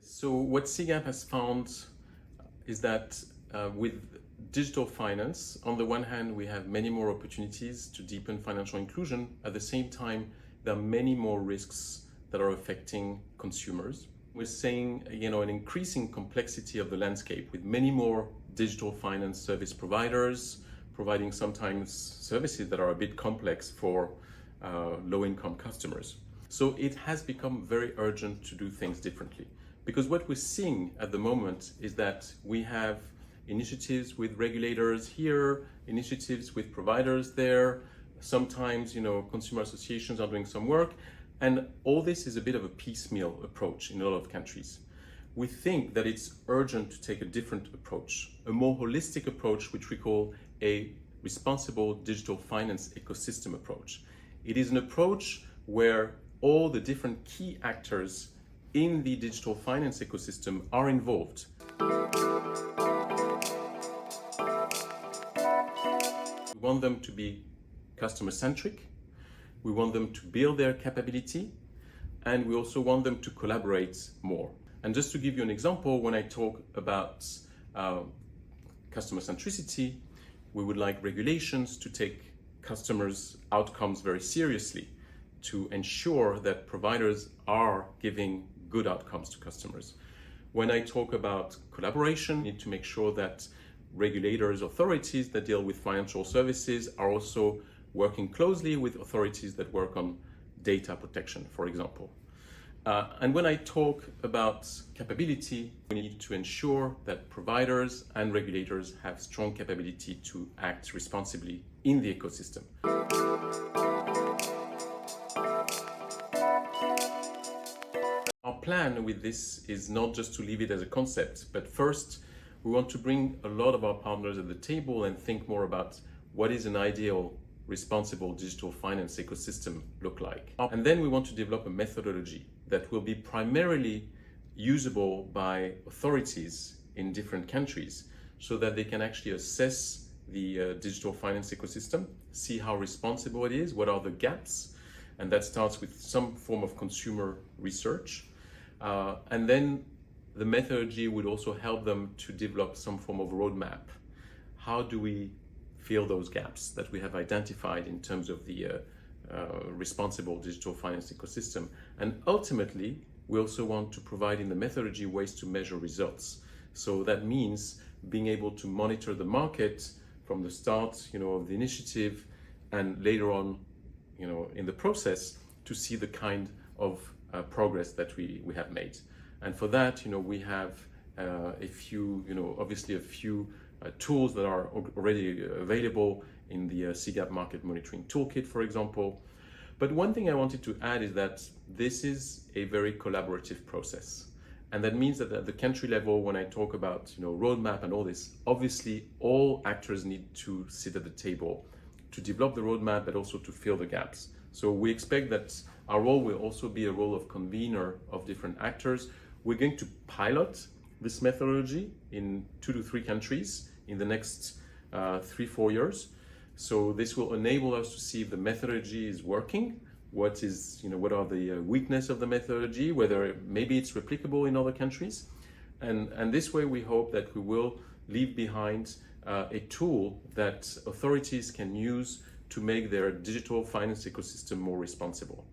So what CGAP has found is that with digital finance, on the one hand, we have many more opportunities to deepen financial inclusion. At the same time, there are many more risks that are affecting consumers. We're seeing, an increasing complexity of the landscape with many more digital finance service providers providing sometimes services that are a bit complex for low-income customers. So it has become very urgent to do things differently. Because what we're seeing at the moment is that we have initiatives with regulators here, initiatives with providers there. Sometimes, consumer associations are doing some work. And all this is a bit of a piecemeal approach in a lot of countries. We think that it's urgent to take a different approach, a more holistic approach, which we call a responsible digital finance ecosystem approach. It is an approach where all the different key actors in the digital finance ecosystem are involved. We want them to be customer-centric, we want them to build their capability, and we also want them to collaborate more. And just to give you an example, when I talk about customer centricity, we would like regulations to take customers' outcomes very seriously, to ensure that providers are giving good outcomes to customers. When I talk about collaboration, we need to make sure that regulators, authorities that deal with financial services are also working closely with authorities that work on data protection, for example. And when I talk about capability, we need to ensure that providers and regulators have strong capability to act responsibly in the ecosystem. Our plan with this is not just to leave it as a concept, but first we want to bring a lot of our partners at the table and think more about what is an ideal responsible digital finance ecosystem look like. And then we want to develop a methodology that will be primarily usable by authorities in different countries so that they can actually assess the digital finance ecosystem, see how responsible it is, what are the gaps, and that starts with some form of consumer research. And then the methodology would also help them to develop some form of roadmap. How do we fill those gaps that we have identified in terms of the responsible digital finance ecosystem? And ultimately, we also want to provide in the methodology ways to measure results. So that means being able to monitor the market from the start, of the initiative, and later on, in the process, to see the kind of progress that we have made. And for that, we have a few, obviously a few tools that are already available in the CGAP Market Monitoring Toolkit, for example. But one thing I wanted to add is that this is a very collaborative process. And that means that at the country level, when I talk about, roadmap and all this, obviously all actors need to sit at the table to develop the roadmap, but also to fill the gaps. So we expect that our role will also be a role of convener of different actors. We're going to pilot this methodology in 2 to 3 countries in the next 3-4 years. So this will enable us to see if the methodology is working, what are the weaknesses of the methodology, whether maybe it's replicable in other countries. And this way we hope that we will leave behind a tool that authorities can use to make their digital finance ecosystem more responsible.